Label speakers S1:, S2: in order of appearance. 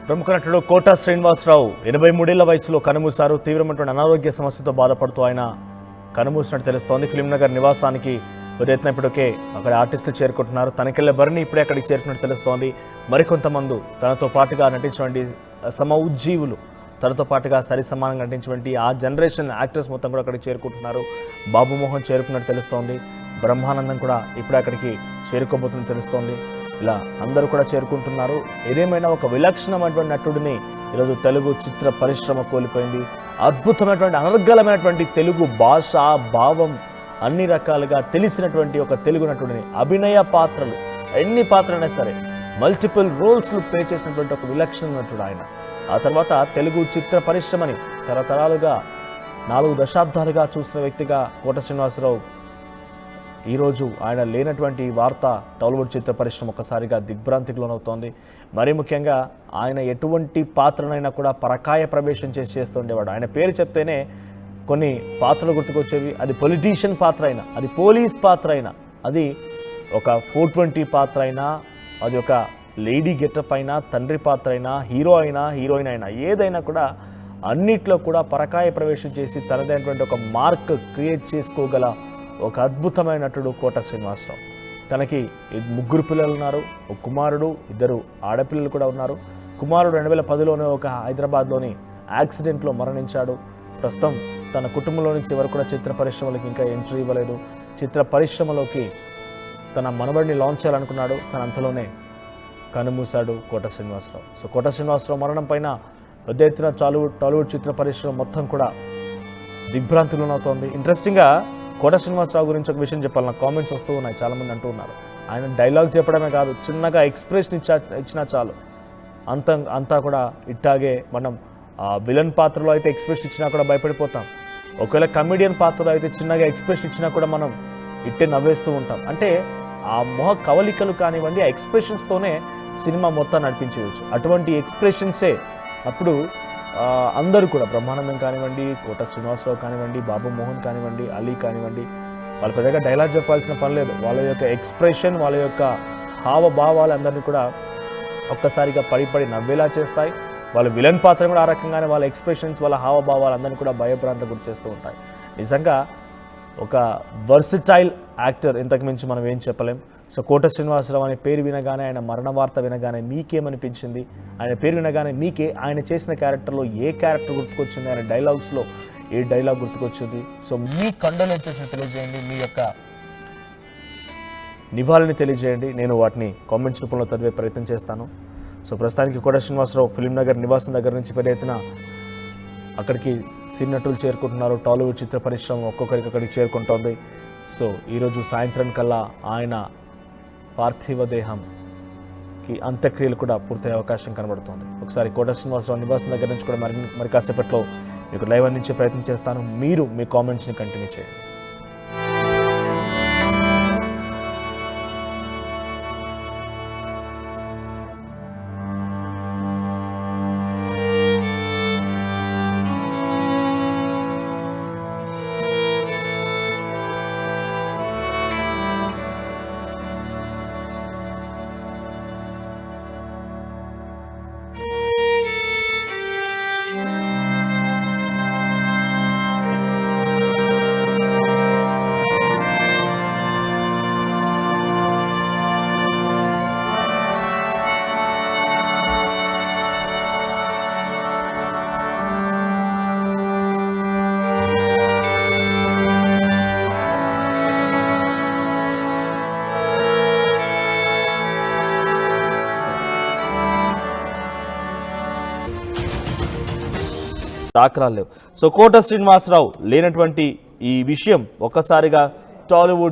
S1: ప్రముఖ నటుడు కోట శ్రీనివాసరావు 83 వయసులో కనుమూశారు. తీవ్రమైన అనారోగ్య సమస్యతో బాధపడుతూ ఆయన కనుమూసినట్టు తెలుస్తోంది. ఫిల్మ్నగర్ నివాసానికి ప్రయత్నం ఇప్పటికే అక్కడ ఆర్టిస్టులు చేరుకుంటున్నారు. తనకెళ్లే భరణి ఇప్పుడే అక్కడికి చేరుకున్నట్టు తెలుస్తోంది. మరికొంతమంది తనతో పాటుగా నటించినటువంటి సమఉజ్జీవులు, తనతో పాటుగా సరి సమానంగా నటించినటువంటి ఆ జనరేషన్ యాక్టర్స్ మొత్తం కూడా అక్కడికి చేరుకుంటున్నారు. బాబు మోహన్ చేరుకున్నట్టు తెలుస్తోంది. బ్రహ్మానందం కూడా ఇప్పుడే అక్కడికి చేరుకోబోతున్నట్టు తెలుస్తోంది. ఇలా అందరూ కూడా చేరుకుంటున్నారు. ఏదేమైనా ఒక విలక్షణమైనటువంటి నటుడిని ఈరోజు తెలుగు చిత్ర పరిశ్రమ కోల్పోయింది. అద్భుతమైనటువంటి అనర్గళమైనటువంటి తెలుగు భాష, భావం అన్ని రకాలుగా తెలిసినటువంటి ఒక తెలుగు నటుడిని, అభినయ పాత్రలు ఎన్ని పాత్రలైనా సరే మల్టిపుల్ రోల్స్లు ప్లే చేసినటువంటి ఒక విలక్షణ నటుడు ఆయన. ఆ తర్వాత తెలుగు చిత్ర పరిశ్రమని తరతరాలుగా 4 దశాబ్దాలుగా చూసిన వ్యక్తిగా కోట శ్రీనివాసరావు ఈరోజు ఆయన లేనటువంటి వార్త టాలీవుడ్ చిత్ర పరిశ్రమ ఒక్కసారిగా దిగ్భ్రాంతికి లోనవుతోంది. మరీ ముఖ్యంగా ఆయన ఎటువంటి పాత్రనైనా కూడా పరకాయ ప్రవేశం చేస్తుండేవాడు. ఆయన పేరు చెప్తేనే కొన్ని పాత్రలు గుర్తుకొచ్చేవి. అది పొలిటీషియన్ పాత్ర అయినా, అది పోలీస్ పాత్ర అయినా, అది ఒక 420 పాత్ర అయినా, అది ఒక లేడీ గెటప్ అయినా, తండ్రి పాత్ర అయినా, హీరో అయినా, హీరోయిన్ అయినా, ఏదైనా కూడా అన్నిట్లో కూడా పరకాయ ప్రవేశం చేసి తనదైనటువంటి ఒక మార్క్ క్రియేట్ చేసుకోగల ఒక అద్భుతమైన నటుడు కోట శ్రీనివాసరావు. తనకి 3 పిల్లలు ఉన్నారు. ఒక కుమారుడు, 2 ఆడపిల్లలు కూడా ఉన్నారు. కుమారుడు 2010లోనే ఒక హైదరాబాద్లోని యాక్సిడెంట్లో మరణించాడు. ప్రస్తుతం తన కుటుంబంలో నుంచి ఎవరు కూడా చిత్ర పరిశ్రమలకు ఇంకా ఎంట్రీ ఇవ్వలేదు. చిత్ర పరిశ్రమలోకి తన మనబడిని లాంచ్ చేయాలనుకున్నాడు, కానీ అంతలోనే కనుమూశాడు కోట శ్రీనివాసరావు. సో కోట శ్రీనివాసరావు మరణం పైన పెద్ద ఎత్తున టాలీవుడ్ చిత్ర పరిశ్రమ మొత్తం కూడా దిగ్భ్రాంతిలోనవుతోంది. ఇంట్రెస్టింగ్గా కోట శ్రీనివాసరావు గురించి ఒక విషయం చెప్పాలి. నాకు కామెంట్స్ వస్తూ ఉన్నాయి, చాలామంది అంటూ ఉన్నారు. ఆయన డైలాగ్ చెప్పడమే కాదు, చిన్నగా ఎక్స్ప్రెషన్ ఇచ్చినా చాలు అంతా కూడా ఇట్టాగే. మనం విలన్ పాత్రలో అయితే ఎక్స్ప్రెషన్ ఇచ్చినా కూడా భయపడిపోతాం. ఒకవేళ కమెడియన్ పాత్రలో అయితే చిన్నగా ఎక్స్ప్రెషన్ ఇచ్చినా కూడా మనం ఇట్టే నవ్వేస్తూ ఉంటాం. అంటే ఆ మొహ కవలికలు కానివ్వండి, ఆ ఎక్స్ప్రెషన్స్తోనే సినిమా మొత్తం నడిపించవచ్చు. అటువంటి ఎక్స్ప్రెషన్సే అప్పుడు అందరూ కూడా బ్రహ్మానందం కానివ్వండి, కోట శ్రీనివాసరావు కానివ్వండి, బాబు మోహన్ కానివ్వండి, అలీ కానివ్వండి, వాళ్ళు పెద్దగా డైలాగ్ చెప్పాల్సిన పని లేదు. వాళ్ళ యొక్క ఎక్స్ప్రెషన్, వాళ్ళ యొక్క హావభావాలు అందరినీ కూడా ఒక్కసారిగా పడి నవ్వేలా చేస్తాయి. వాళ్ళ విలన్ పాత్ర కూడా ఆ రకంగానే వాళ్ళ ఎక్స్ప్రెషన్స్, వాళ్ళ హావభావాలు అందరినీ కూడా భయభ్రాంత గురి చేస్తూ ఉంటాయి. నిజంగా ఒక వర్సిటైల్ యాక్టర్, ఇంతకు మించి మనం ఏం చెప్పలేం. సో కోట శ్రీనివాసరావు అనే పేరు వినగానే, ఆయన మరణ వార్త వినగానే మీకేమనిపించింది? ఆయన పేరు వినగానే మీకే ఆయన చేసిన క్యారెక్టర్లో ఏ క్యారెక్టర్ గుర్తుకొచ్చింది? ఆయన డైలాగ్స్లో ఏ డైలాగ్ గుర్తుకొచ్చింది? సో మీ కండోలెన్సెస్ని తెలియజేయండి, మీ యొక్క నివాళిని తెలియజేయండి. నేను వాటిని కామెంట్స్ రూపంలో చదివే ప్రయత్నం చేస్తాను. సో ప్రస్తుతానికి కోట శ్రీనివాసరావు ఫిల్మ్నగర్ నివాసం దగ్గర నుంచి పెద్ద ఎత్తున అక్కడికి సినీ నటులు చేరుకుంటున్నారు. టాలీవుడ్ చిత్ర పరిశ్రమ ఒక్కొక్కరికి అక్కడికి చేరుకుంటోంది. సో ఈరోజు సాయంత్రం కల్లా ఆయన పార్థివ దేహంకి అంత్యక్రియలు కూడా పూర్తయ్యే అవకాశం కనబడుతోంది. ఒకసారి కోట శ్రీనివాసరావు నివాసం దగ్గర నుంచి కూడా మరి కాసేపట్లో మీకు లైవ్ అందించే ప్రయత్నం చేస్తాను. మీరు మీ కామెంట్స్ని కంటిన్యూ చేయండి. దాఖలాలు లేవు. సో కోట శ్రీనివాసరావు లేనటువంటి ఈ విషయం ఒక్కసారిగా టాలీవుడ్